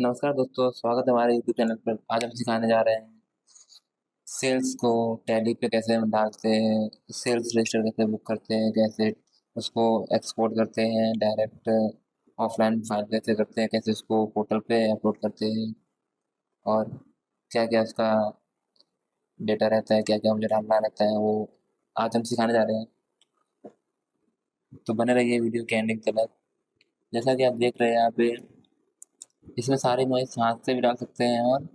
नमस्कार दोस्तों, स्वागत है हमारे यूट्यूब चैनल पर। आज हम सिखाने जा रहे हैं सेल्स को टैली पे कैसे हम डालते हैं, सेल्स रजिस्टर कैसे बुक करते हैं, कैसे उसको एक्सपोर्ट करते हैं, डायरेक्ट ऑफलाइन फाइल कैसे करते हैं, कैसे उसको पोर्टल पे अपलोड करते हैं और क्या-क्या उसका डेटा रहता है, क्या-क्या मुझे डालना रहता है, वो आज हम सिखाने जा रहे हैं। तो बने रहिए वीडियो के एंडिंग तक। जैसा कि आप देख रहे हैं यहाँ पे, इसमें सारे नॉइज़ हाथ से भी डाल सकते हैं और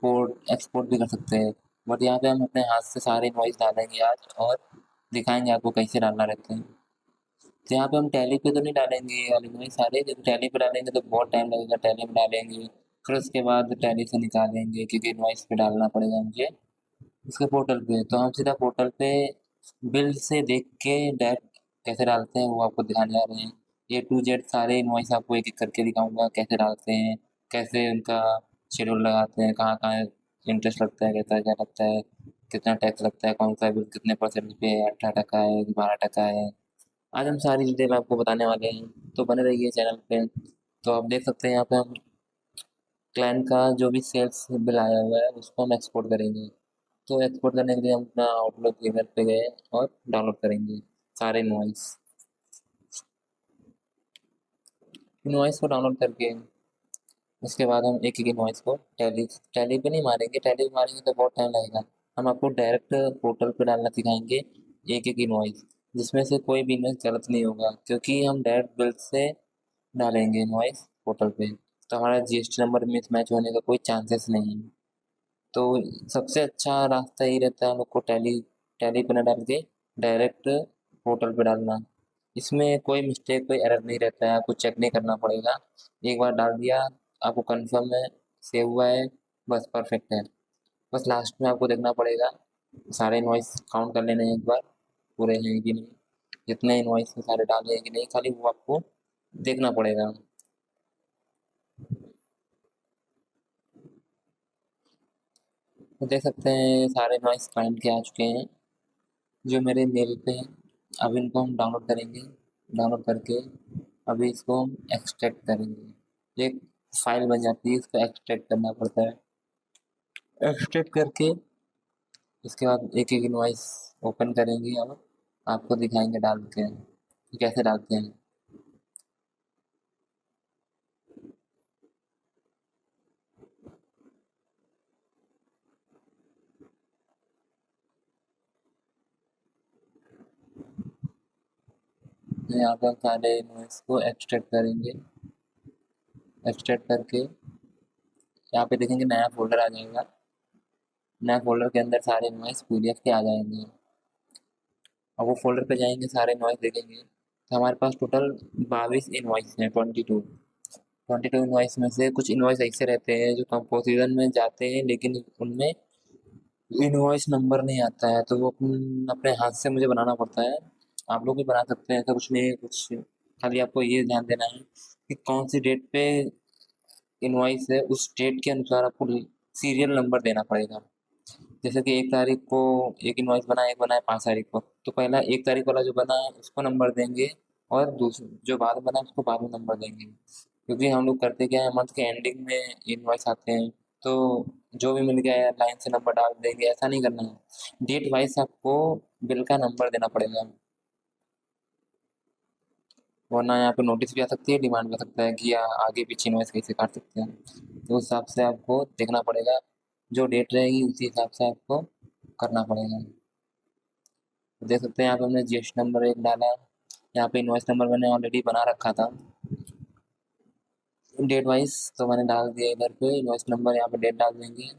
पोर्ट एक्सपोर्ट भी कर सकते हैं। बट यहाँ पे हम अपने हाथ से सारे इनवॉइस डालेंगे आज और दिखाएँगे आपको कैसे डालना रहता है। तो यहाँ पे हम टैली पे तो नहीं डालेंगे ये वाले इनवॉइस सारे, जब टैली पे डालेंगे तो बहुत टाइम लगेगा। टैली में डालेंगे, फिर उसके बाद टैली से निकालेंगे क्योंकि इनवॉइस पे डालना पड़ेगा मुझे उसके पोर्टल पे। तो हम सीधा पोर्टल पे बिल से देख के डायरेक्ट कैसे डालते हैं वो आपको दिखाने जा रहे हैं। ए टू जेड सारे इनवॉइस आपको एक-एक करके दिखाऊँगा कैसे डालते हैं, कैसे उनका शेड्यूल लगाते हैं, कहाँ-कहाँ इंटरेस्ट लगता है, कैसा क्या लगता है, कितना टैक्स लगता है, कौन-सा बिल कितने परसेंट पे है, 18% है कि 12% है। आज हम सारी डिटेल आपको बताने वाले हैं, तो बने रहिए चैनल पे। तो आप देख सकते हैं यहाँ पे हम क्लाइंट का जो भी सेल्स बिल आया हुआ है उसको हम एक्सपोर्ट करेंगे। तो एक्सपोर्ट करने के लिए हम अपना आउटलुक ईमेल पे गए और डाउनलोड करेंगे सारे इनवॉइस। इनवॉइस को डाउनलोड करके उसके बाद हम एक-एक इनवॉइस को टैली टैली पे नहीं मारेंगे, टैली पे मारेंगे तो बहुत टाइम लगेगा। हम आपको डायरेक्ट पोर्टल पे डालना सिखाएँगे एक-एक इनवॉइस, जिसमें से कोई भी इनवॉइस गलत नहीं होगा क्योंकि हम डायरेक्ट बिल से डालेंगे इनवॉइस पोर्टल पे, तो हमारा जीएसटी नंबर मिसमैच होने का कोई चांसेस नहीं है। तो सबसे अच्छा रास्ता यही रहता है हम लोग को टैली टैली पे ना डाल के डायरेक्ट पोर्टल पे डालना। इसमें कोई मिस्टेक, कोई एरर नहीं रहता है, आपको चेक नहीं करना पड़ेगा। एक बार डाल दिया, आपको कन्फर्म है, सेव हुआ है, बस परफेक्ट है। बस लास्ट में आपको देखना पड़ेगा, सारे इनवॉइस काउंट कर लेने हैं एक बार, पूरे हैं कि नहीं, जितने इनवॉइस हैं सारे डाले हैं कि नहीं, खाली वो आपको देखना पड़ेगा। तो देख सकते हैं सारे इनवॉइस क्लाइंट के आ चुके हैं, जो मेरे मेल पे हैं। अब इनको हम डाउनलोड करेंगे, डाउनलोड करके अभी इसको हम एक्सट्रैक्ट करेंगे। एक फाइल बन जाती है, इसको एक्सट्रैक्ट करना पड़ता है। एक्सट्रैक्ट करके इसके बाद एक-एक इनवॉइस ओपन करेंगे और आपको दिखाएँगे डाल के कि कैसे डालते हैं। तो यहाँ पर सारे इनवॉइस को एक्सट्रैक्ट करेंगे। एक्सट्रैक्ट करके यहाँ पे देखेंगे नया फ़ोल्डर आ जाएगा। नए फ़ोल्डर के अंदर सारे इनवॉइस पीडीएफ के आ जाएँगे। अब वो फ़ोल्डर पे जाएँगे, सारे इनवॉइस देखेंगे, तो हमारे पास टोटल 22 इनवॉइस हैं, 22 इनवॉइस में से कुछ इनवॉइस ऐसे रहते हैं जो कंपोज़िशन में जाते हैं लेकिन उनमें इनवॉइस नंबर नहीं आता है, तो वो अपने हाथ से मुझे बनाना पड़ता है। आप लोग भी बना सकते हैं, ऐसा कुछ नहीं है, कुछ खाली आपको ये ध्यान देना है कि कौन-सी डेट पे इनवॉइस है, उस डेट के अनुसार आपको सीरियल नंबर देना पड़ेगा। जैसे कि 1 तारीख को एक इनवॉइस बना है 5 तारीख को, तो पहला 1 तारीख वाला जो बना है उसको नंबर देंगे और जो बाद में बना है उसको बाद में नंबर देंगे। क्योंकि हम लोग करते क्या है, मंथ के एंडिंग में इनवॉइस आते हैं, तो जो भी मिल गया लाइन से नंबर डाल देंगे, ऐसा नहीं करना है। डेट वाइज़ आपको बिल का नंबर देना पड़ेगा, वरना यहाँ पे नोटिस भी आ सकती है, डिमांड भी आ सकता है कि आगे पीछे इनवॉइस कैसे काट सकते हैं। तो उस हिसाब से आपको देखना पड़ेगा, जो डेट रहेगी उसी हिसाब से आपको करना पड़ेगा। देख सकते हैं यहाँ पे हमने जीएसटी नंबर एक डाला, यहाँ पे इनवॉइस नंबर मैंने ऑलरेडी बना रखा था। डेट वाइज़ तो मैंने डाल दिया इधर पे, इनवॉइस नंबर यहाँ पे डेट डाल देंगे,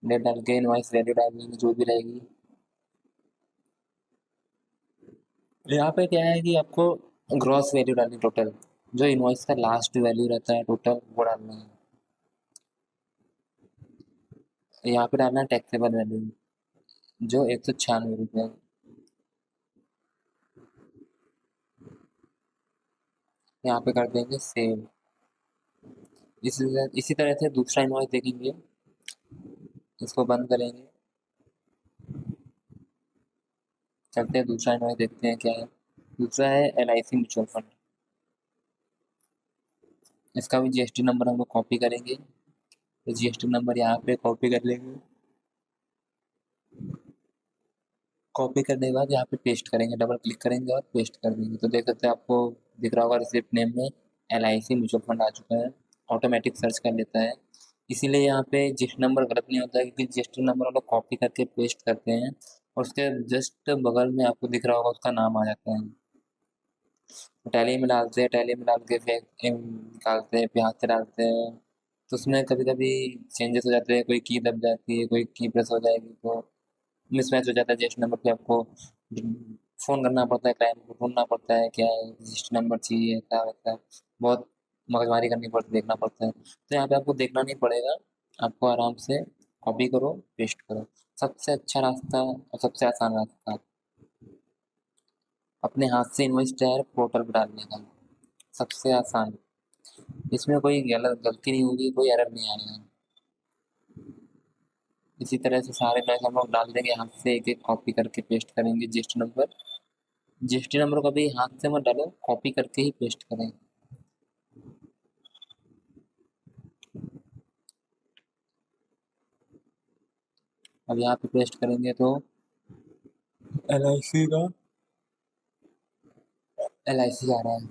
डेट डाल के इनवॉइस वैल्यू डाल देंगे जो भी रहेगी। यहाँ पे क्या है कि आपको ग्रॉस वैल्यू डालनी टोटल, जो इनवॉइस का लास्ट वैल्यू रहता है टोटल वो डालना है। यहाँ पे डालना है टैक्सेबल वैल्यू, जो 196 रुपये। यहाँ पे कर देंगे सेव। इसी तरह से दूसरा इनवॉइस देखेंगे, इसको बंद करेंगे, चलते हैं दूसरा इनवॉइस देखते हैं क्या है। दूसरा है एलआईसी म्यूचुअल फंड। इसका भी जीएसटी नंबर हम लोग कॉपी करेंगे। तो जीएसटी नंबर यहाँ पे कॉपी कर लेंगे। कॉपी करने के बाद यहाँ पे पेस्ट करेंगे, डबल क्लिक करेंगे और पेस्ट कर देंगे। तो देख सकते हैं, आपको दिख रहा होगा रिसिप्ट नेम में LIC म्यूचुअल फंड आ चुका है। ऑटोमेटिक सर्च कर लेता है। इसीलिए यहाँ पे जीएसटी नंबर गलत नहीं होता है, क्योंकि जीएसटी नंबर हम लोग कॉपी करके पेस्ट करते हैं और उसके जस्ट बगल में आपको दिख रहा होगा उसका नाम आ जाता है। टैली में डालते हैं, टैली में डाल के फिर निकालते हैं, फिर हाथ से डालते हैं। तो उसमें कभी कभी चेंजेस हो जाते हैं, कोई की दब जाती है, कोई की प्रेस हो जाएगी, तो मिसमैच हो जाता है। रजिस्टर नंबर पे आपको फ़ोन करना पड़ता है, क्लाइंट को ढूंढना पड़ता है, क्या है रजिस्टर नंबर चाहिए, क्या होता है, बहुत मगजमारी करनी पड़ती है, देखना पड़ता है। तो यहाँ पे आपको देखना नहीं पड़ेगा, आपको आराम से कॉपी करो, पेस्ट करो। सबसे अच्छा रास्ता और सबसे आसान रास्ता अपने हाथ से इनवॉइस डायरेक्ट पोर्टल पर डालने का, सबसे आसान। इसमें कोई गलती नहीं होगी, कोई एरर नहीं आएगा। इसी तरह से सारे मैच हम लोग डाल देंगे, हाथ से एक एक कॉपी करके पेस्ट करेंगे जीएसटी नंबर। जीएसटी नंबर को भी हाथ से मत डालो, कॉपी करके ही पेस्ट करें। अब यहाँ पे पेस्ट करेंगे तो LIC का LIC आ रहा है।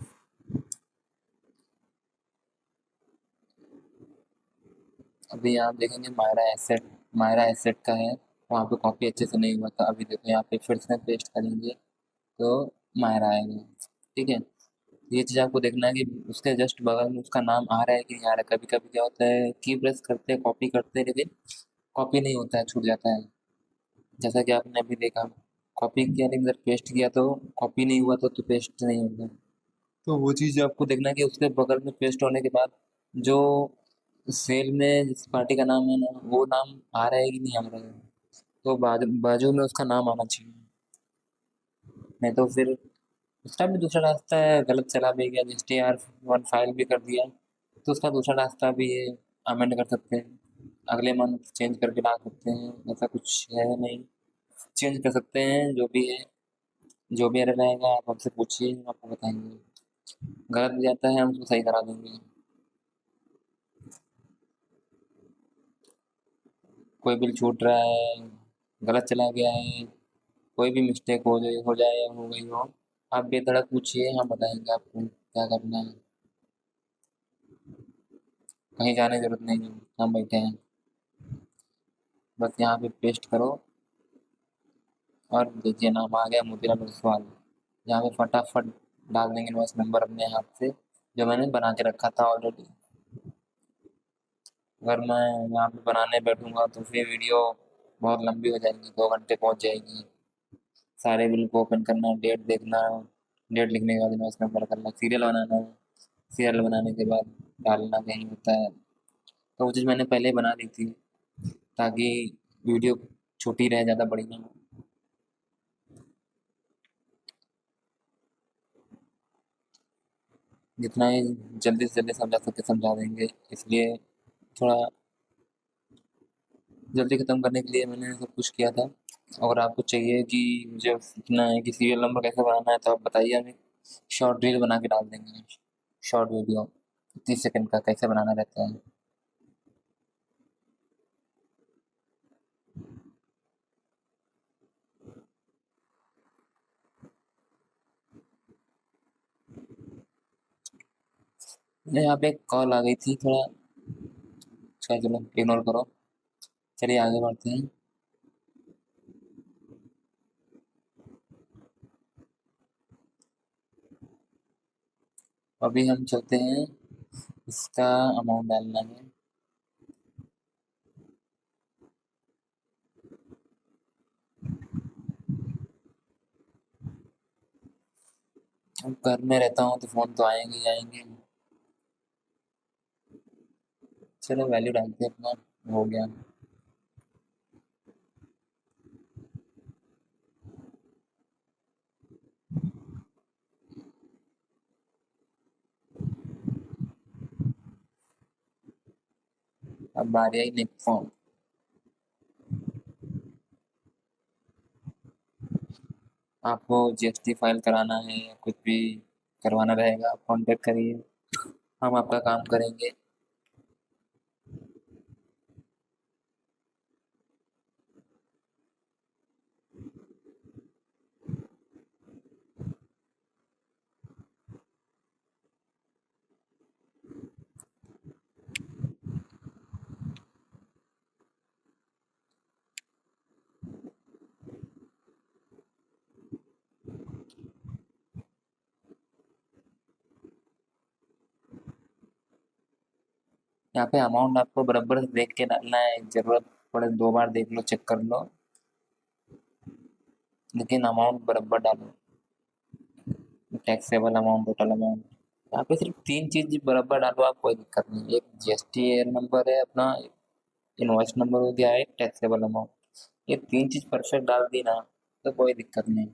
अभी यहाँ देखेंगे मायरा एसेट का है, वहाँ पे कॉपी अच्छे से नहीं हुआ था। अभी देखो यहाँ पे फिर से पेस्ट करेंगे तो मायरा आएगा। ठीक है, ये चीज़ आपको देखना है कि उसके जस्ट बगल में उसका नाम आ रहा है कि नहीं आ रहा है। कभी कभी क्या होता है, की प्रेस करते हैं, कॉपी करते हैं, लेकिन कॉपी नहीं होता है, छूट जाता है। जैसा कि आपने अभी देखा, कॉपी किया लेकिन जब पेस्ट किया तो कॉपी नहीं हुआ, तो पेस्ट नहीं होगा। तो वो चीज़ आपको देखना है कि उसके बगल में पेस्ट होने के बाद जो सेल में जिस पार्टी का नाम है ना, वो नाम आ रहा है कि नहीं आ रहा है। तो बाजू बाजू में उसका नाम आना चाहिए, नहीं तो फिर उसका भी दूसरा रास्ता है। गलत चला भी गया, STR1 फाइल भी कर दिया, तो उसका दूसरा रास्ता भी है, अमेंड कर सकते हैं, अगले मंथ चेंज करके ला सकते हैं। ऐसा कुछ है नहीं, चेंज कर सकते हैं। जो भी है, जो भी एरर रहेगा आप हमसे पूछिए, हम आपको बताएंगे। गलत भी जाता है, हम उसको सही करा देंगे। कोई बिल छूट रहा है, गलत चला गया है, कोई भी मिस्टेक हो जाए या हो गई हो, आप बेधड़क पूछिए, हम बताएंगे आपको क्या करना है। कहीं जाने की जरूरत नहीं है, हम बैठे हैं। बस यहाँ पे पेस्ट करो और देखिए नाम आ गया मोतीलाल ओसवाल। यहाँ पे फटाफट डाल देंगे इनवॉइस नंबर अपने हाथ से, जो मैंने बना के रखा था ऑलरेडी। अगर मैं यहाँ पे बनाने बैठूंगा तो फिर वीडियो बहुत लंबी हो जाएगी, 2 घंटे पहुंच जाएगी। सारे बिल को ओपन करना, डेट देखना, डेट लिखने के बाद इनवॉइस नंबर करना, सीरियल बनाना है, सीरियल बनाने के बाद डालना कहीं होता है। तो वो चीज़ मैंने पहले ही बना दी थी, ताकि वीडियो छोटी रहे, ज़्यादा बड़ी ना हो। जितना ही जल्दी से जल्दी समझा सके समझा देंगे, इसलिए थोड़ा जल्दी ख़त्म करने के लिए मैंने सब कुछ किया था। अगर आपको चाहिए कि मुझे सीखना है कि सीरियल नंबर कैसे बनाना है, तो आप बताइए, हमें शॉर्ट रील बना के डाल देंगे। शॉर्ट वीडियो 30 सेकंड का कैसे बनाना रहता है। नहीं, यहाँ पे एक कॉल आ गई थी, थोड़ा अच्छा चलो इग्नोर करो। चलिए आगे बढ़ते हैं। अभी हम चलते हैं, इसका अमाउंट डालना है। अब घर में रहता हूँ तो फ़ोन तो आएंगे ही आएंगे। चलो वैल्यू डालते हैं अपना, हो गया। अब बारी आई नेक्स्ट फॉर्म। आपको GST फाइल कराना है या कुछ भी करवाना रहेगा, आप कॉन्टेक्ट करिए। हम आपका काम करेंगे। यहाँ पे अमाउंट आपको बराबर से देख के डालना है, जरूरत पड़े 2 बार देख लो, चेक कर लो, लेकिन अमाउंट बराबर डालो। टैक्सेबल अमाउंट, टोटल अमाउंट, यहाँ पे सिर्फ 3 चीज बराबर डालो आप, कोई दिक्कत नहीं। एक जीएसटी नंबर है अपना, इनवॉइस नंबर हो गया, एक टैक्सेबल अमाउंट। ये 3 चीज परफेक्ट डाल दी ना तो कोई दिक्कत नहीं।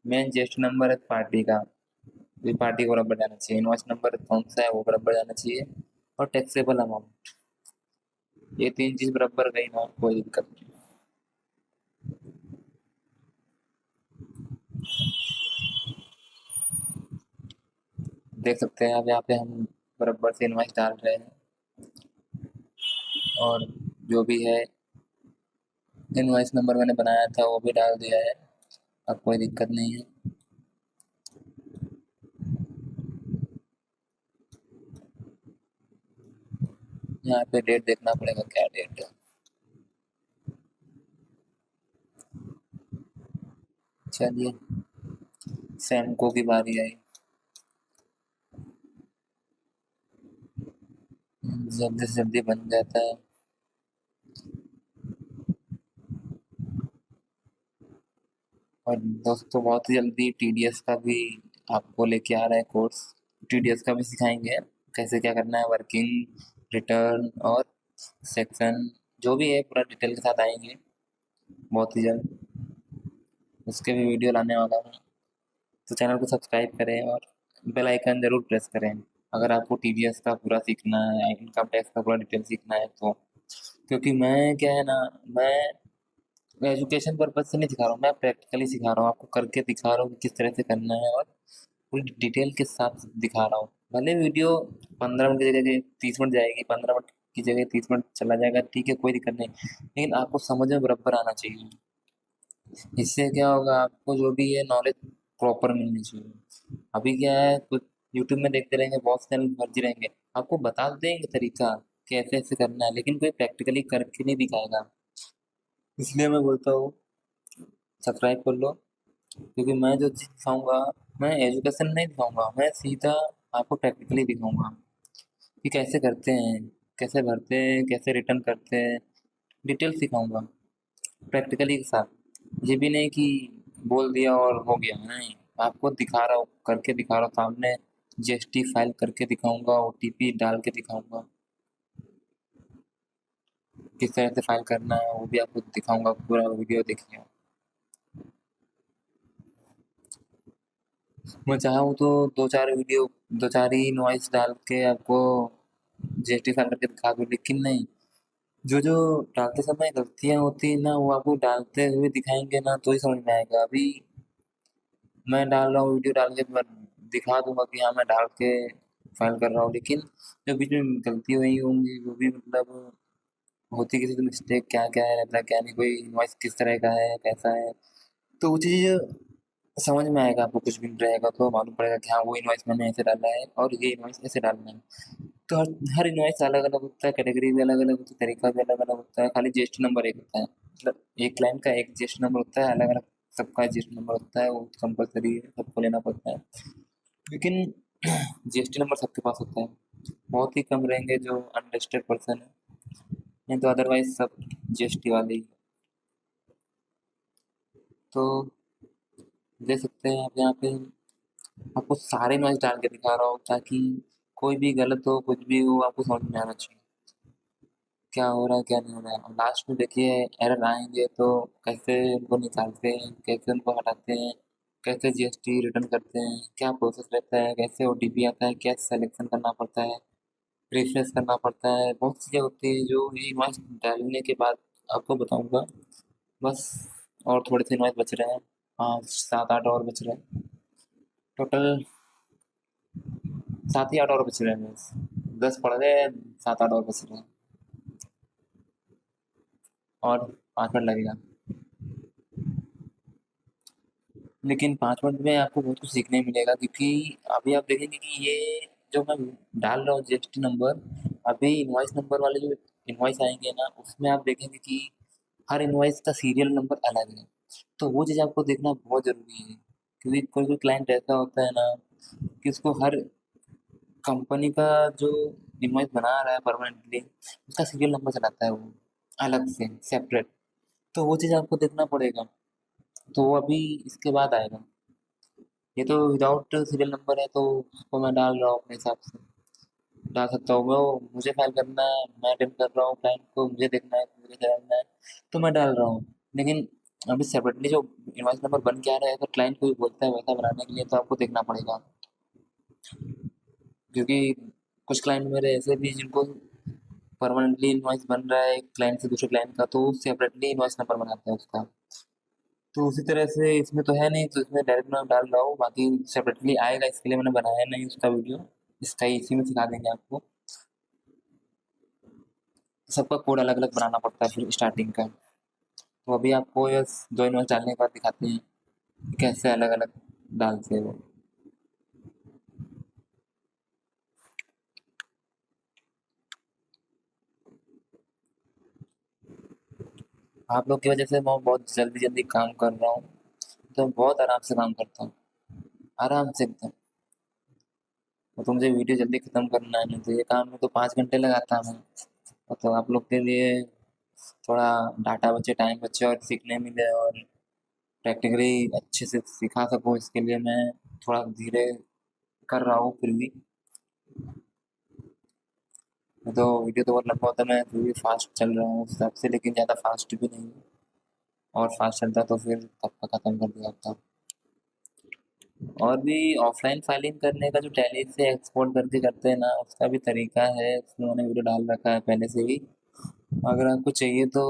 मेन जीएसटी नंबर है पार्टी का, भी पार्टी को बराबर जाना चाहिए। इनवॉइस नंबर कौन सा है वो बराबर जाना चाहिए, और टैक्सेबल अमाउंट, ये 3 चीज बराबर गई ना कोई दिक्कत नहीं। देख सकते हैं आप यहाँ पे हम बराबर से इनवॉइस डाल रहे हैं, और जो भी है इनवॉइस नंबर मैंने बनाया था वो भी डाल दिया है, अब कोई दिक्कत नहीं है। यहाँ पे डेट देखना पड़ेगा, क्या डेट है। चलिए, सैमको की बारी आई। जल्दी से जल्दी बन जाता है। और दोस्तों बहुत ही जल्दी टीडीएस का भी आपको लेके आ रहा है कोर्स। टीडीएस का भी सिखाएंगे, कैसे क्या करना है, वर्किंग, रिटर्न और सेक्शन, जो भी है पूरा डिटेल के साथ आएंगे बहुत ही जल्द। उसके भी वीडियो लाने वाला हूँ, तो चैनल को सब्सक्राइब करें और बेल आइकन जरूर प्रेस करें। अगर आपको टीडीएस का पूरा सीखना है, इनकम टैक्स का पूरा डिटेल सीखना है तो। क्योंकि मैं क्या है ना, मैं एजुकेशन पर्पज से नहीं सिखा रहा हूँ, मैं प्रैक्टिकली सिखा रहा हूँ, आपको करके दिखा रहा हूँ कि किस तरह से करना है, और पूरी डिटेल के साथ दिखा रहा हूँ। भले वीडियो 15 मिनट की जगह 30 मिनट जाएगी, 15 मिनट की जगह 30 मिनट चला जाएगा, ठीक है, कोई दिक्कत नहीं, लेकिन आपको समझ में बराबर आना चाहिए। इससे क्या होगा, आपको जो भी है नॉलेज प्रॉपर मिलनी चाहिए। अभी क्या है, कुछ यूट्यूब में देखते रहेंगे, बहुत चैनल भर्ती रहेंगे, आपको बता देंगे तरीका कि ऐसे ऐसे करना है, लेकिन कोई प्रैक्टिकली करके नहीं दिखाएगा। इसलिए मैं बोलता हूँ सब्सक्राइब कर लो, क्योंकि मैं जो चीज़ दिखाऊंगा, मैं एजुकेशन नहीं दिखाऊंगा, मैं सीधा आपको प्रैक्टिकली दिखाऊंगा कि कैसे करते हैं, कैसे भरते हैं, कैसे रिटर्न करते हैं, डिटेल सिखाऊंगा प्रैक्टिकली के साथ। ये भी नहीं कि बोल दिया और हो गया, नहीं, आपको दिखा रहा हूँ, करके दिखा रहा हूँ सामने। जीएसटी फाइल करके दिखाऊंगा, ओटीपी डाल के दिखाऊंगा, किस तरह से फाइल करना है वो भी आपको दिखाऊंगा, पूरा वीडियो देखिए। मैं चाहूँ तो 2-4 वीडियो, 2-4 ही इनवॉइस डाल के आपको जीएसटी फाइल करके दिखा दूँ, लेकिन नहीं, जो जो डालते समय गलतियाँ होती है ना, वो आपको डालते हुए दिखाएंगे ना तो ही समझ में आएगा। अभी मैं डाल रहा हूँ वीडियो, डाल के मैं दिखा दूंगा कि हाँ मैं डाल के फाइल कर रहा हूँ, लेकिन जो बीच में गलती हुई होंगी वो भी मतलब होती किसी की मिस्टेक, क्या क्या है रहता है क्या नहीं, कोई इनवॉइस किस तरह का है कैसा है, तो वो चीज़ समझ में आएगा आपको। कुछ भी रहेगा तो मालूम पड़ेगा कि हाँ वो इनवॉइस मैंने ऐसे डाला है और ये इनवॉइस ऐसे डालना है। तो हर हर इनवॉइस अलग अलग होता है, कैटेगरी भी अलग अलग होती है, तरीका भी अलग अलग होता है, खाली जीएसटी नंबर एक होता है, मतलब एक क्लाइंट का एक जीएसटी नंबर होता है, अलग अलग सबका जीएसटी नंबर होता है, वो कंपलसरी है, सबको लेना पड़ता है। लेकिन जीएसटी नंबर सबके पास होता है, बहुत ही कम रहेंगे जो अनरजिस्टर्ड पर्सन है, नहीं तो अदरवाइज सब जीएसटी वाले ही। तो देख सकते हैं आप यहाँ पे, आपको सारे मैच डाल के दिखा रहा हूँ ताकि कोई भी गलत हो, कुछ भी हो, आपको समझ में आना चाहिए क्या हो रहा है क्या नहीं हो रहा है। लास्ट में देखिए एरर आएंगे तो कैसे उनको निकालते हैं, कैसे उनको हटाते हैं, कैसे जीएसटी रिटर्न करते हैं, क्या प्रोसेस रहता है, कैसे ओटीपी आता है, क्या सिलेक्शन करना पड़ता है, रिफ्रेश करना पड़ता है, बहुत चीज़ें होती है जो ये इनवॉइस डालने के बाद आपको बताऊंगा। बस, और थोड़े से इनवॉइस बच रहे हैं, 5-7-8 और बच रहे हैं टोटल। सात ही 8 और बच रहे हैं बस। 10 पड़ गए, 7 8 और बच रहे हैं। और 5 मिनट लगेगा। लेकिन 5 मिनट में आपको बहुत कुछ सीखने मिलेगा, क्योंकि अभी आप देखेंगे कि ये जो मैं डाल रहा हूँ जीएसटी नंबर, अभी इनवॉइस नंबर वाले जो इनवॉइस आएंगे ना, उसमें आप देखेंगे कि हर इनवॉइस का सीरियल नंबर अलग है। तो वो चीज़ आपको देखना बहुत ज़रूरी है, क्योंकि कोई कोई क्लाइंट ऐसा होता है ना कि उसको हर कंपनी का जो इनवॉइस बना रहा है परमानेंटली, उसका सीरियल नंबर चलाता है वो अलग से सेपरेट। तो वो चीज़ आपको देखना पड़ेगा। तो वो अभी इसके बाद आएगा। ये तो विदाउट सीरियल नंबर है, तो उसको मैं डाल रहा हूँ अपने हिसाब से। डाल सकता हूँ वो, मुझे फाइल करना है, मैं अटेंड कर रहा हूँ क्लाइंट को, मुझे देखना है, मुझे जानना है, तो मैं डाल रहा हूँ। लेकिन अभी सेपरेटली जो इनवॉइस नंबर बन के आ रहा है, अगर क्लाइंट कोई बोलता है वैसा बनाने के लिए, तो आपको देखना पड़ेगा। क्योंकि कुछ क्लाइंट मेरे ऐसे भी जिनको परमानेंटली इनवॉइस बन रहा है एक क्लाइंट से दूसरे क्लाइंट का, तो सेपरेटली इनवॉइस नंबर बनाते हैं उसका। तो उसी तरह से इसमें तो है नहीं, तो इसमें डायरेक्ट मैं डाल रहा हूँ, बाकी सेपरेटली आएगा, इसके लिए मैंने बनाया नहीं उसका वीडियो। इसका ही इसी में सिखा देंगे आपको। सबका कोड अलग अलग बनाना पड़ता है फिर स्टार्टिंग का। तो अभी आपको ये 2 इनवॉइस डालने के बाद दिखाते हैं कि कैसे अलग अलग डालते हैं वो। आप लोग की वजह से मैं बहुत जल्दी जल्दी काम कर रहा हूँ, तो बहुत आराम से काम करता हूँ, आराम से एकदम। और तो मुझे वीडियो जल्दी खत्म करना है, नहीं तो ये काम में तो 5 घंटे लगाता मैं। और तो आप लोग के लिए थोड़ा डाटा बचे, टाइम बचे और सीखने मिले, और प्रैक्टिकली अच्छे से सिखा सकूँ, इसके लिए मैं थोड़ा धीरे कर रहा हूँ फिर भी। तो वीडियो तो बहुत लंबा होता है, मैं फिर भी फास्ट चल रहा हूँ उस हिसाब से, लेकिन ज़्यादा फास्ट भी नहीं हूँ। और फास्ट चलता तो फिर तब का ख़त्म कर दिया होता। और भी ऑफलाइन फाइलिंग करने का जो टैली से एक्सपोर्ट करके करते हैं ना, उसका भी तरीका है, उसमें मैंने वीडियो डाल रखा है पहले से ही। अगर आपको चाहिए तो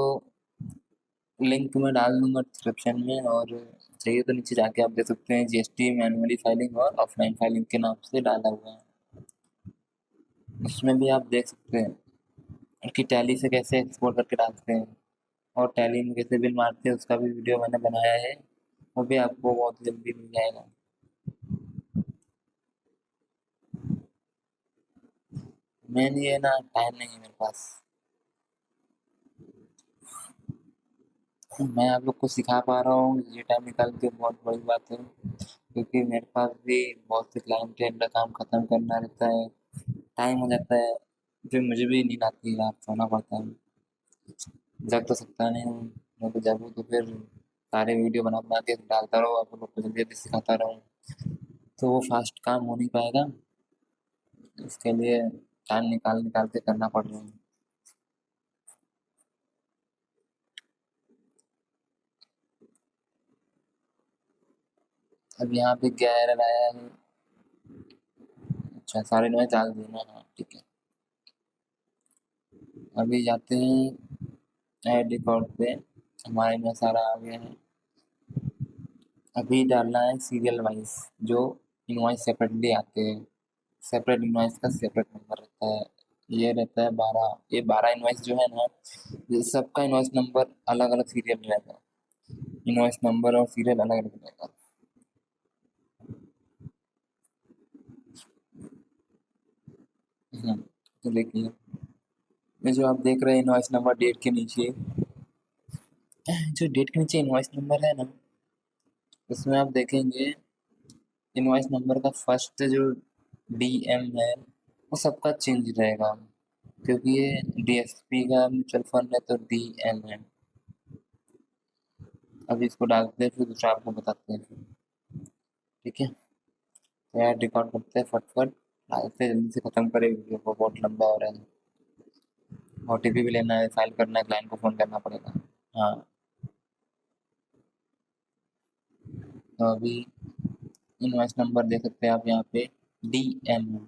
लिंक मैं डाल दूंगा डिस्क्रिप्शन में, और चाहिए तो नीचे जाके आप देख सकते हैं, जीएसटी मैनुअली फाइलिंग और ऑफलाइन फाइलिंग के नाम से डाला हुआ है। उसमें भी आप देख सकते हैं कि टैली से कैसे एक्सपोर्ट करके डालते हैं, और टैली में कैसे बिल मारते हैं, उसका भी वीडियो मैंने बनाया है। वो भी आपको बहुत जल्दी मिल जाएगा। मेन ये ना, टाइम नहीं है मेरे पास। मैं आप लोग को सिखा पा रहा हूँ ये टाइम निकाल के, बहुत बड़ी बात है। क्योंकि मेरे पास भी बहुत से क्लाइंट हैं, इनका काम खत्म करना रहता है, टाइम हो जाता है, फिर मुझे भी नींद आती है, रात सोना पड़ता है। जग तो सकता नहीं हूँ। मैं तो जगूँ तो फिर सारे वीडियो बना बना के डालता रहूँ, आप लोग को जल्दी जल्दी सिखाता रहूँ, तो वो फास्ट काम हो नहीं पाएगा। इसके लिए टाइम निकाल निकाल के करना पड़ रहा है। अब यहाँ पे क्या एरर आया है? अच्छा, सारे नोट डाल दिए ना, हाँ ठीक है। अभी जाते हैं ऐड रिकॉर्ड पे, हमारे में सारा आ गया है। अभी डालना है सीरियल वाइज, जो इनवॉइस सेपरेटली आते हैं। सेपरेट इनवॉइस का सेपरेट नंबर रहता है। ये रहता है 12, ये 12 इनवॉइस जो है ना, ये सबका इनवॉइस नंबर अलग अलग सीरियल रहता है। इनवॉइस नंबर और सीरियल अलग अलग रहेगा। तो देखिए, ये जो आप देख रहे हैं इनवॉइस नंबर डेट के नीचे, जो डेट के नीचे इनवॉइस नंबर है ना, उसमें आप देखेंगे इनवॉइस नंबर का फर्स्ट जो डीएम है, वो सबका चेंज रहेगा, क्योंकि ये डीएसपी का म्यूचुअल फंड है, तो डीएम है। अभी इसको डालते हैं, फिर दूसरा आपको बताते हैं फिर। ठीक है, तो यार रिकॉर्ड करते हैं फटफट, डालते हैं, जल्दी से खत्म करें वीडियो को, बहुत लंबा हो रहा है। ओटीपी भी लेना है, फाइल करना है, क्लाइंट को फोन करना पड़ेगा। हाँ, तो अभी इनवॉइस नंबर देख सकते हैं आप यहाँ पे, डीएम है।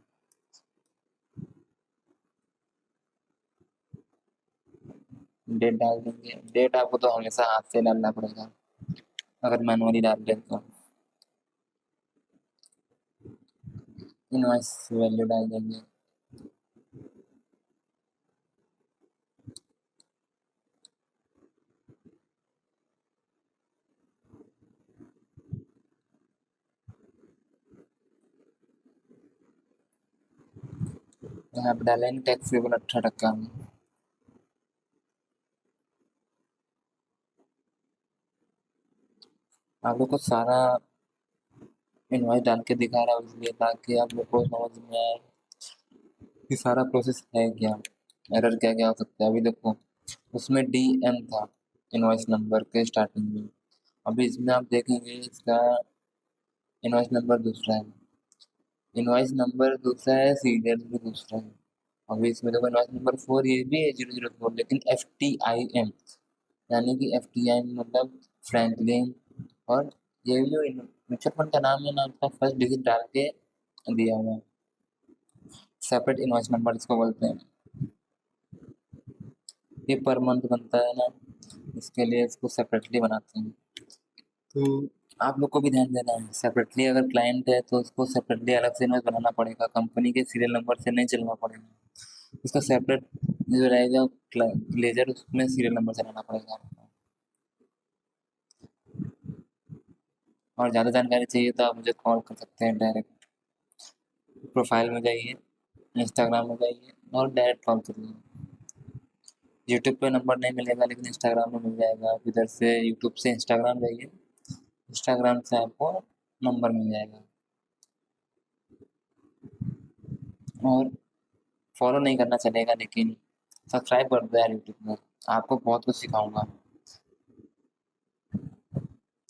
डेट डाल देंगे, डेट आपको तो हमेशा हाथ से डालना पड़ेगा, अगर मैनुअली डाल रहे हैं तो। इनवॉइस वैल्यू डाल देंगे। यहाँ पे डालेंगे टैक्सेबल 18%। आप लोग को सारा इनवॉइस डाल के दिखा रहा हूँ इसलिए, ताकि आप लोग को समझ में आए कि सारा प्रोसेस है क्या, एरर क्या क्या हो सकता है। अभी देखो, उसमें DM था इनवॉइस नंबर के स्टार्टिंग में। अभी इसमें आप देखेंगे इसका इनवॉइस नंबर दूसरा है, इनवॉइस नंबर दूसरा है, सीरियल भी दूसरा है। अभी इसमें देखो इनवॉइस नंबर 4 ये भी है 004, लेकिन FTIM, यानी कि FTIM मतलब फ्रैंकलिन। और ये जो म्यूचुअल फंड का नाम है ना, उसका फर्स्ट डिजिट डाल के दिया हुआ है। सेपरेट इनवॉइस नंबर इसको बोलते हैं। ये पर मंथ बनता है ना, इसके लिए इसको सेपरेटली बनाते हैं। तो आप लोग को भी ध्यान देना है, सेपरेटली अगर क्लाइंट है तो उसको सेपरेटली अलग से इनवॉइस बनाना पड़ेगा, कंपनी के सीरियल नंबर से नहीं चलना पड़ेगा। इसका सेपरेट जो रहेगा लेजर, उसमें सीरियल नंबर चलाना पड़ेगा आपको। और ज़्यादा जानकारी चाहिए तो आप मुझे कॉल कर सकते हैं डायरेक्ट। प्रोफाइल में जाइए, इंस्टाग्राम में जाइए और डायरेक्ट कॉल करिए। यूट्यूब पे नंबर नहीं मिलेगा, लेकिन इंस्टाग्राम में मिल जाएगा। आप इधर से यूट्यूब से इंस्टाग्राम जाइए, इंस्टाग्राम से आपको नंबर मिल जाएगा। और फॉलो नहीं करना चलेगा, लेकिन सब्सक्राइब कर दो यार यूट्यूब में, आपको बहुत कुछ सिखाऊंगा।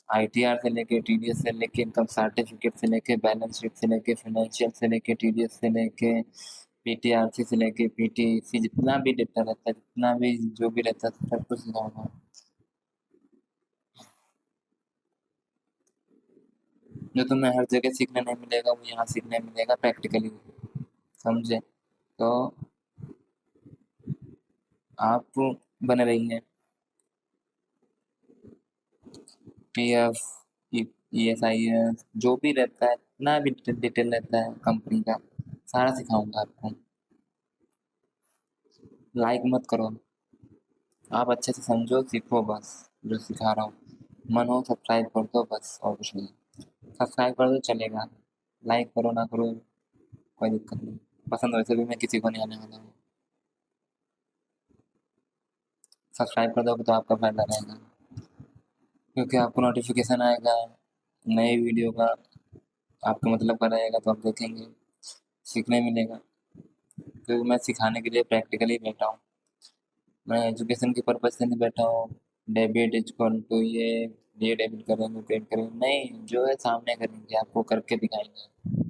ITR से लेके TDS से लेके इनकम सर्टिफिकेट से लेके बैलेंस शीट से लेके फाइनेंशियल से लेके TDS से लेके PTRC से लेके PTC, जितना भी डेटा रहता है, जितना भी जो भी रहता है, सब कुछ सिखाऊंगा। जो तुम्हें हर जगह सीखने नहीं मिलेगा, वो यहाँ सीखने मिलेगा प्रैक्टिकली, समझे? तो आप बने रहिए। PF, ESIS जो भी रहता है, इतना भी डिटेल रहता है कंपनी का, सारा सिखाऊंगा आपको। लाइक मत करो, आप अच्छे से समझो, सीखो बस जो सिखा रहा हूँ। मन हो सब्सक्राइब कर दो बस, और कुछ नहीं। सब्सक्राइब कर दो चलेगा, लाइक करो ना करो कोई दिक्कत नहीं, पसंद वैसे भी मैं किसी को नहीं आने वाला हूँ। सब्सक्राइब कर दोगे तो आपका फायदा रहेगा, क्योंकि आपको नोटिफिकेशन आएगा नए वीडियो का, आपका मतलब का रहेगा तो आप देखेंगे, सीखने मिलेगा। क्योंकि मैं सिखाने के लिए प्रैक्टिकली बैठा हूँ, मैं एजुकेशन के पर्पज से नहीं बैठा हूँ। डेबिट इक्वल टू ये डेबिट करेंगे, क्रेडिट करेंगे, नहीं, जो है सामने करेंगे, आपको करके दिखाएंगे,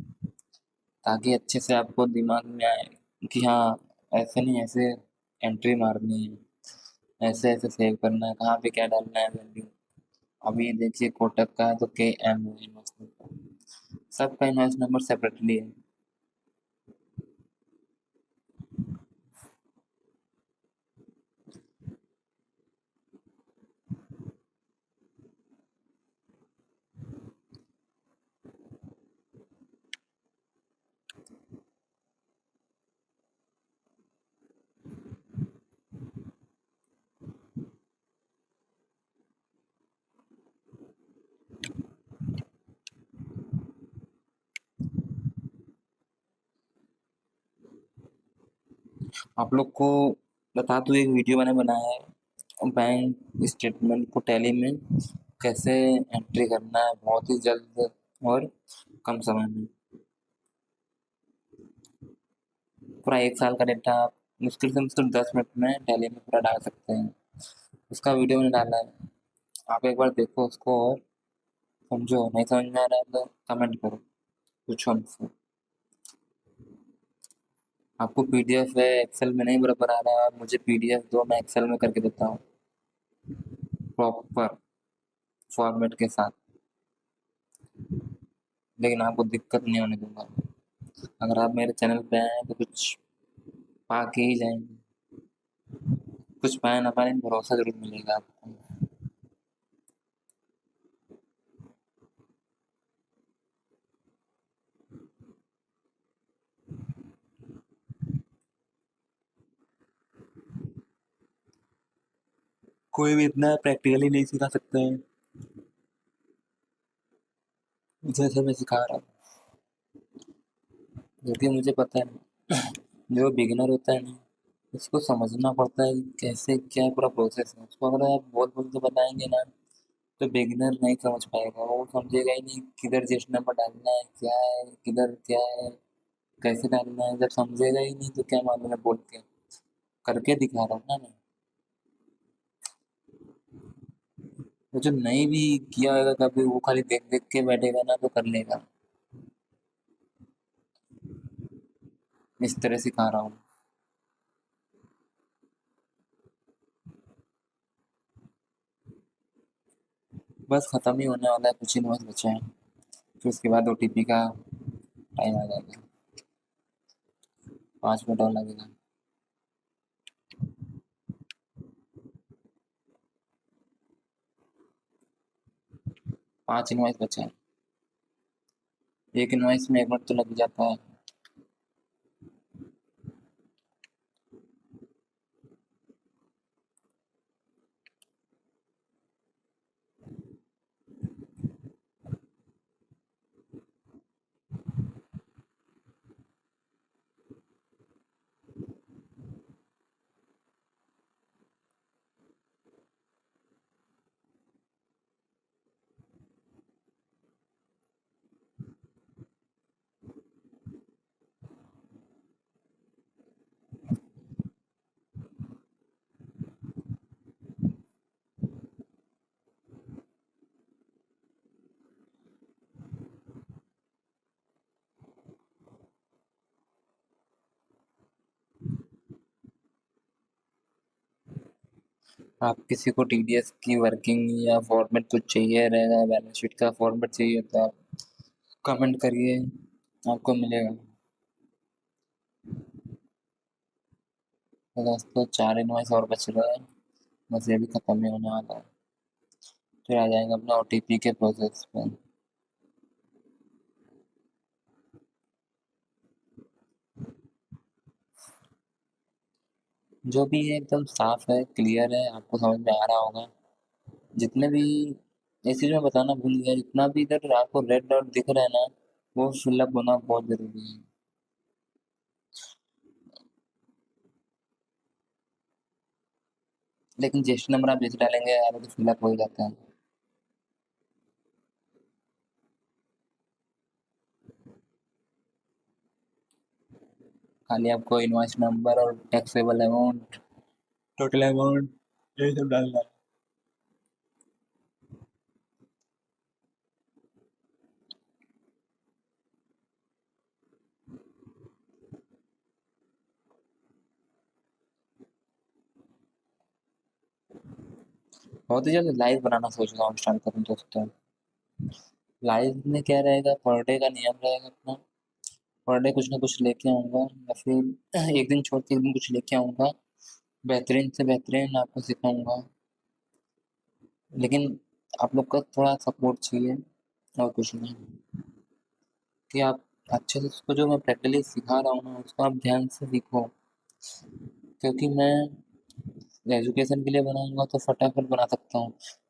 ताकि अच्छे से आपको दिमाग में आए कि हाँ, ऐसे नहीं, ऐसे एंट्री मारनी है, ऐसे ऐसे सेव करना है, कहाँ पे क्या डालना है वैल्यू। अभी देखिए कोटक का है तो KM है इन्वेस्टमेंट का, सबका इन्वेस्ट नंबर सेपरेटली है। आप लोग को बता दूं, एक वीडियो मैंने बनाया है बैंक स्टेटमेंट को टैली में कैसे एंट्री करना है, बहुत ही जल्द और कम समय में। पूरा 1 साल का डेटा आप मुश्किल से मुश्किल 10 मिनट में टैली में पूरा डाल सकते हैं। उसका वीडियो मैंने डाला है, आप एक बार देखो उसको और समझो। नहीं समझ में आ रहा है तो कमेंट करो, पूछो मुझसे। आपको PDF है, एक्सेल में नहीं बराबर आ रहा है, मुझे PDF दो, मैं एक्सेल में करके देता हूँ प्रॉपर फॉर्मेट के साथ, लेकिन आपको दिक्कत नहीं होने दूंगा। अगर आप मेरे चैनल पे आए हैं तो कुछ पा के ही जाएंगे, कुछ पाए ना पाए, भरोसा जरूर मिलेगा आपको। कोई भी इतना प्रैक्टिकली नहीं सिखा सकता है जैसे मैं सिखा रहा हूँ, क्योंकि मुझे पता है जो बिगिनर होता है ना, उसको समझना पड़ता है कि कैसे क्या पूरा प्रोसेस है। उसको अगर आप बोल बोल के बताएंगे ना, तो बिगिनर नहीं समझ पाएगा, वो समझेगा ही नहीं किधर जिस नंबर डालना है, क्या है, किधर क्या है, कैसे डालना है। जब समझेगा ही नहीं तो क्या मालूम है बोल के। करके दिखा रहा हूँ ना मैं। वो जो नहीं भी किया होगा कभी, वो खाली देख देख के बैठेगा ना तो कर लेगा। इस तरह सिखा रहा हूँ। बस खत्म ही होने वाला है, कुछ ही बस बचा है। फिर उसके बाद ओटीपी का टाइम आ जाएगा। 5 मिनट और लगेगा। 5 इनवॉइस बचे हैं। एक इनवॉइस में 1 मिनट तो लग जाता है। आप किसी को टीडीएस की वर्किंग या फॉर्मेट कुछ चाहिए रहेगा, बैलेंस शीट का फॉर्मेट चाहिए तो आप कमेंट करिए, आपको मिलेगा। तो दोस्तों 4 इनवॉइस और बच रहे हैं, बस ये भी खत्म नहीं होने वाला है। फिर आ जाएंगे अपना ओटीपी के प्रोसेस पे। जो भी है एकदम साफ है, क्लियर है, आपको समझ में आ रहा होगा। जितने भी इस चीज में बताना भूल गया, जितना भी इधर आपको रेड डॉट दिख रहा है ना, वो फिलअप होना बहुत जरूरी है। लेकिन जिस नंबर आप जैसे डालेंगे यार तो फिलअप हो ही जाता है। खाली आपको इनवॉइस नंबर और टैक्सेबल अमाउंट, टोटल अमाउंट, यही सब डालना है। बहुत ही जल्द लाइव बनाना सोच रहा हूँ, स्टार्ट करूँ दोस्तों। लाइव में क्या रहेगा, पर डे का नियम रहेगा अपना। पर डे कुछ ना कुछ लेके आऊंगा, या फिर एक दिन छोड़ के एक दिन कुछ लेके आऊंगा, बेहतरीन से बेहतरीन आपको सिखाऊंगा। लेकिन आप लोग का थोड़ा सपोर्ट चाहिए, और कुछ नहीं। कि आप अच्छे से उसको, जो मैं प्रैक्टिकली सिखा रहा हूँ ना, उसको आप ध्यान से सीखो। क्योंकि मैं एजुकेशन के लिए बनाऊंगा तो फटाफट बना सकता हूँ।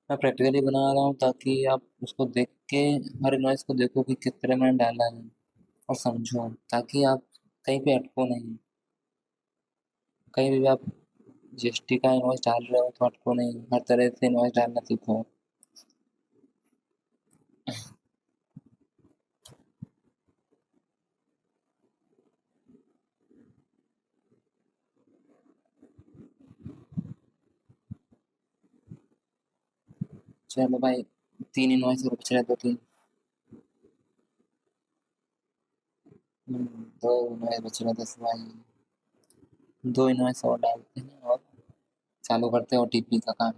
मैं प्रैक्टिकली बना रहा हूँ ताकि आप उसको देख के, हर इनवॉइस को देखो कि किस तरह मैंने डाला है, और समझो, ताकि आप कहीं पे अटको नहीं। कहीं भी आप जीएसटी का इनवॉइस डाल रहे हो तो अटको नहीं, हर तरह से इनवॉइस डालना सीखो। चलो भाई, 3 इनवॉइस और बच रहे, 2 3। 2 इनवॉइस बच रहे, 10 भाई। 2 इनवॉइस और डालते हैं और चालू करते हैं ओटीपी का काम।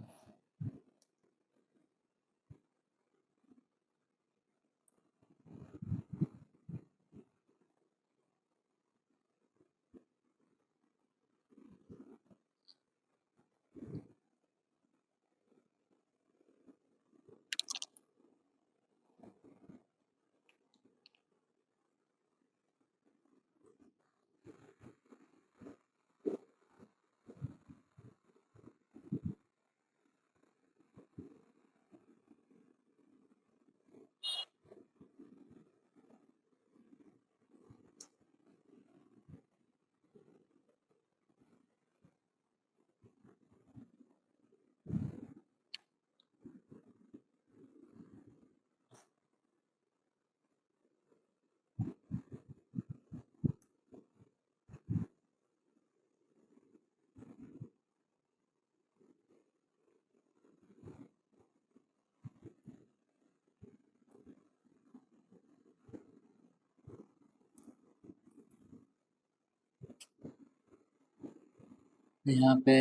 यहाँ पे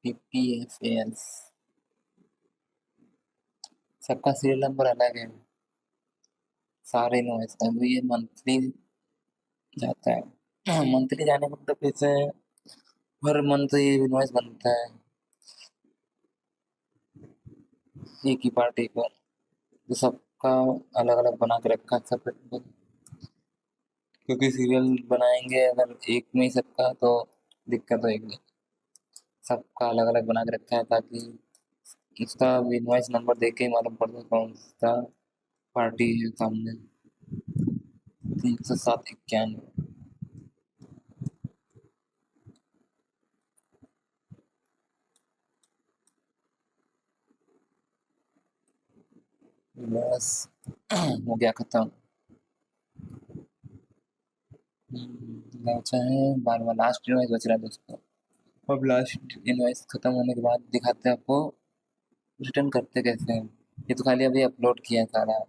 PPFALs, सबका सीरियल नंबर अलग है, सारे इनवॉइस का। अभी ये मंथली जाता है। मंथली जाने का मतलब जैसे हर मंथ ये इनवॉइस बनता है एक ही पार्टी पर, तो सबका अलग अलग बना के रखा है सेपरेट, क्योंकि सीरियल बनाएंगे अगर एक में ही सबका तो दिक्कत होगी। सबका अलग अलग बना के रखा है ताकि इसका इनवॉइस नंबर देख के ही मालूम पड़ जाए कौन सा पार्टी है सामने। 30791। बस हो गया खत्म। बचा है बार बार लास्ट इनवॉइस बच रहा है दोस्तों। अब लास्ट इनवॉइस खत्म होने के बाद दिखाते हैं आपको रिटर्न करते कैसे हैं। ये तो खाली अभी अपलोड किया है सारा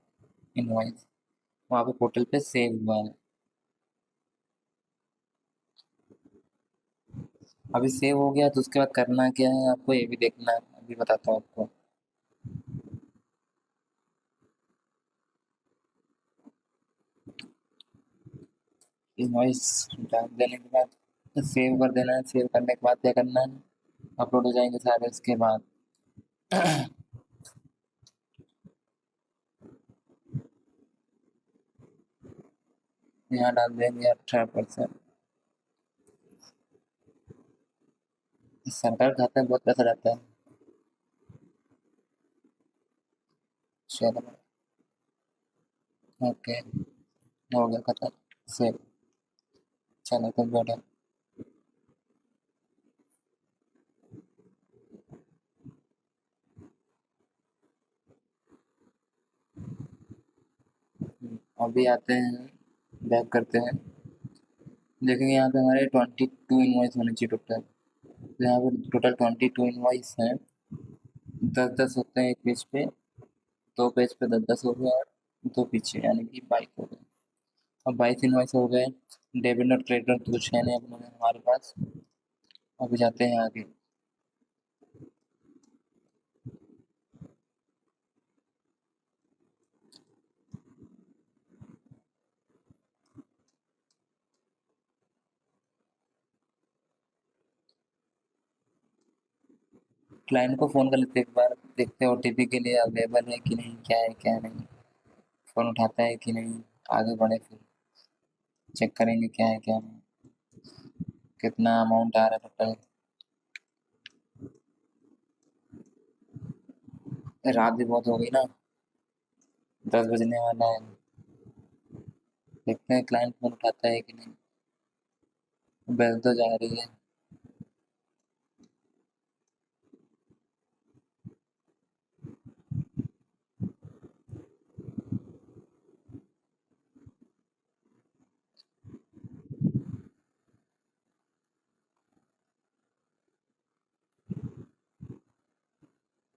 इनवॉइस, वहाँ पे पोर्टल पे सेव हुआ है। अभी सेव हो गया तो उसके बाद करना क्या है आपको ये भी देखना है, अभी बताता हूँ आपको। इनवॉइस डाल देने के बाद सेव कर देना है। सेव करने के बाद क्या करना है, अपलोड हो जाएंगे सारे उसके बाद। यहाँ डाल देंगे 18%। सरकार खाता है बहुत पैसा रहता है। चलो ओके, हो गया खत्म। सेव। चलो तो बेटा। अभी आते हैं, बैक करते हैं। देखेंगे यहाँ पे हमारे 22 इनवॉइस होने चाहिए टोटल। तो यहाँ पे टोटल 22 इनवॉइस हैं। 10-10 होते हैं एक पेज पे, दो पेज पे 10-10 हो गए और दो पीछे यानी कि 22 हो गए। अब 22 इनवॉइस हो गए। डेबिट नोट क्रेडिट नोट तो कुछ है नहीं अपने हमारे पास। अभी जाते हैं आगे। क्लाइंट को फ़ोन कर लेते हैं एक बार, देखते हैं OTP के लिए अवेलेबल है कि नहीं, क्या है क्या नहीं। फ़ोन उठाता है कि नहीं, आगे बढ़े फिर चेक करेंगे क्या है क्या नहीं, कितना अमाउंट आ रहा है टोटल। रात भी बहुत हो गई ना, 10 बजने वाला है। देखते हैं क्लाइंट फ़ोन उठाता है कि नहीं। बेल तो जा रही है।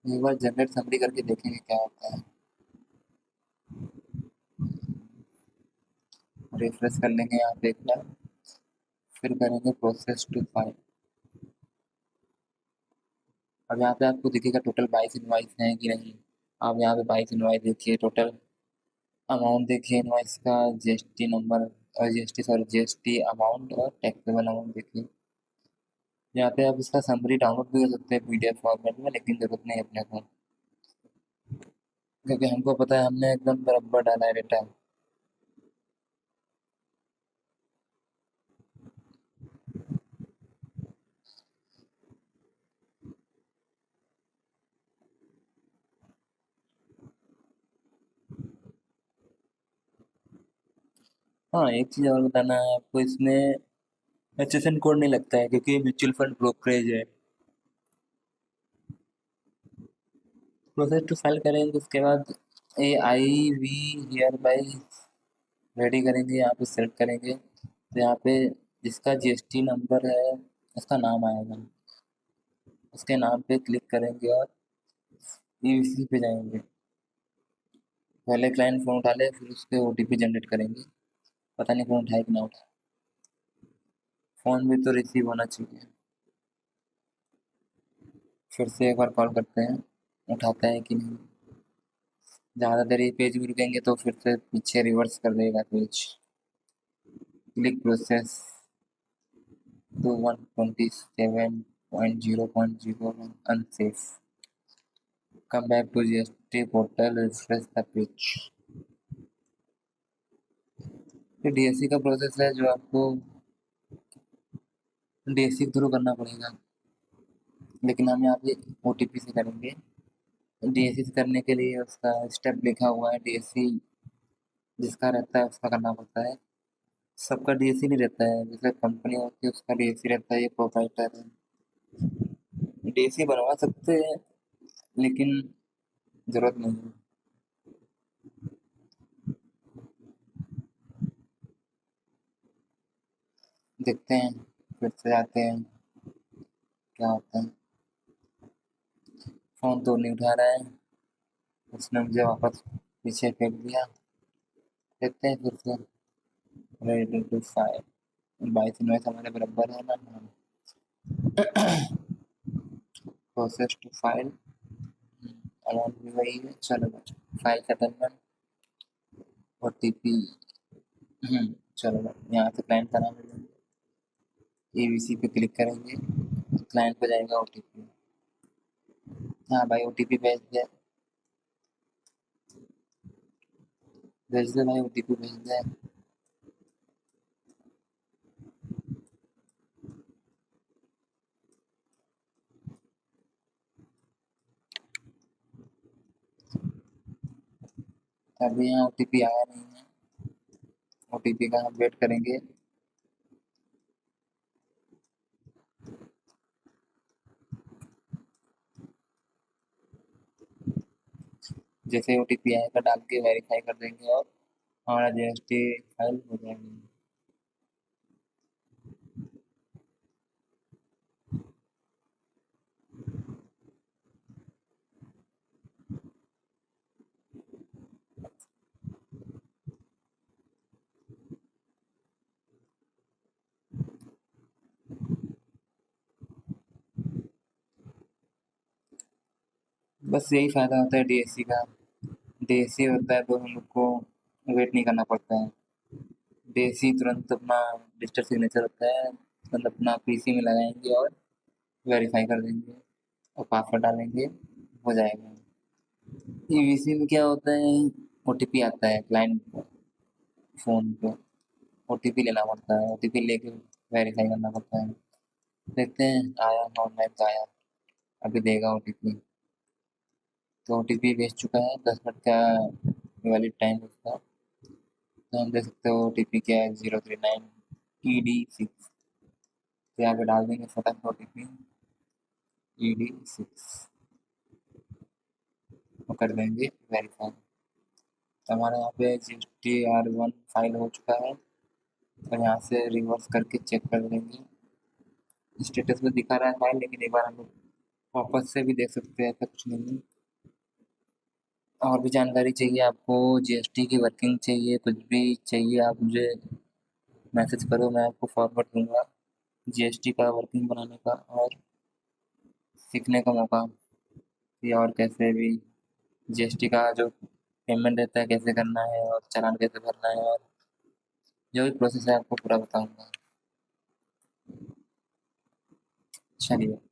एक बार जनरेट समरी करके देखेंगे क्या होता है। रिफ्रेश कर लेंगे यहाँ पे एक बार, फिर करेंगे प्रोसेस टू फाइल। अब यहाँ पे आपको दिखेगा टोटल 22 इनवाइस हैं कि नहीं। आप यहाँ पे 22 इनवाइस देखिए, टोटल अमाउंट देखिए इनवाइस का, GST नंबर और GST सॉरी GST अमाउंट और टैक्सेबल अमाउंट देखिए। यहाँ पे आप इसका समरी डाउनलोड भी कर सकते हैं PDF फॉर्मेट में, लेकिन जरूरत नहीं है अपने को, क्योंकि हमको पता है हमने एकदम बराबर डाला है डेटा। हाँ एक चीज़ और बताना है आपको, इसमें HSN कोड नहीं लगता है क्योंकि म्यूचुअल फंड ब्रोकरेज है। प्रोसेस टू फाइल करेंगे उसके बाद AIV हियर बाई रेडी करेंगे, यहाँ पे सेलेक्ट करेंगे तो यहाँ पे जिसका GST नंबर है उसका नाम आएगा, उसके नाम पे क्लिक करेंगे और EVC पे जाएंगे। पहले क्लाइंट फ़ोन उठा ले फिर उसके OTP जनरेट करेंगे, पता नहीं फ़ोन उठाए कि ना उठाए। फ़ोन भी तो रिसीव होना चाहिए। फिर से एक बार कॉल करते हैं, उठाता है कि नहीं। ज़्यादा देर ये पेज में रुकेंगे तो फिर से पीछे रिवर्स कर देगा page. Click process to 127.0.01 unsafe. Come back to GST portal, refresh the page. ये डीएससी का प्रोसेस है जो आपको डीएससी के थ्रू करना पड़ेगा, लेकिन हम यहाँ पे ओटीपी से करेंगे। डीएससी से करने के लिए उसका स्टेप लिखा हुआ है, डीएससी जिसका रहता है उसका करना पड़ता है। सबका डीएससी नहीं रहता है, जैसे कंपनी होती है उसका डीएससी रहता है, ये प्रोप्राइटर है। डीएससी बनवा सकते हैं लेकिन जरूरत नहीं है। देखते हैं, फिर से आते हैं, क्या होता है। फ़ोन तो नहीं उठा रहा है, उसने मुझे वापस पीछे फेंक दिया। देखते हैं फिर से, रेडी टू फाइल। 22 इनवॉइस हमारे बराबर है ना। प्रोसेस टू फाइल अमाउंट भी वही है, चलो फाइल सेटलमेंट ओटीपी। चलो यहाँ से क्लाइंट का नाम ले लेंगे, एबीसी पे क्लिक करेंगे, क्लाइंट पे जाएगा ओटीपी। हाँ भाई ओटीपी भेज दे, भेज दे भाई, ओटीपी भेज दे। अभी यहाँ ओटीपी आया नहीं है, ओटीपी का हम वेट करेंगे। जैसे ओटीपी आएगा डाल के वेरीफाई कर देंगे और हमारा जीएसटी फाइल हो जाएगी। बस यही फ़ायदा होता है डीएससी का। डीएससी होता है तो हम लोग को वेट नहीं करना पड़ता है। डीएससी तुरंत अपना डिजिटल सिग्नेचर होता है, तुरंत अपना पीसी में लगाएंगे और वेरीफाई कर देंगे और पासवर्ड डालेंगे, हो जाएगा। ईवीसी में क्या होता है, ओटीपी आता है क्लाइंट फ़ोन पे, ओटीपी लेना पड़ता है, ओटीपी लेके वेरीफाई करना पड़ता है। देखते हैं आया, ऑनलाइन तो आया, अभी देगा ओटीपी। तो ओटीपी भेज चुका है, 10 मिनट का वैलिड टाइम उसका। तो हम देख सकते हो ओटीपी क्या है, 039ED6। तो यहाँ पे डाल देंगे फटाफट ओटीपी ED6 और कर देंगे वेरीफाई। तो हमारे यहाँ पे GSTR1 फाइल हो चुका है, और यहाँ से रिवर्स करके चेक कर लेंगे। स्टेटस में दिखा रहा है फाइल, लेकिन एक बार हम लोग वापस से भी देख सकते हैं, ऐसा कुछ नहीं है। और भी जानकारी चाहिए आपको, जीएसटी की वर्किंग चाहिए, कुछ भी चाहिए आप मुझे मैसेज करो, मैं आपको फॉरवर्ड दूंगा जीएसटी का वर्किंग बनाने का और सीखने का मौका, कि और कैसे भी जीएसटी का जो पेमेंट रहता है कैसे करना है और चालान कैसे भरना है, और जो भी प्रोसेस है आपको पूरा बताऊंगा। चलिए।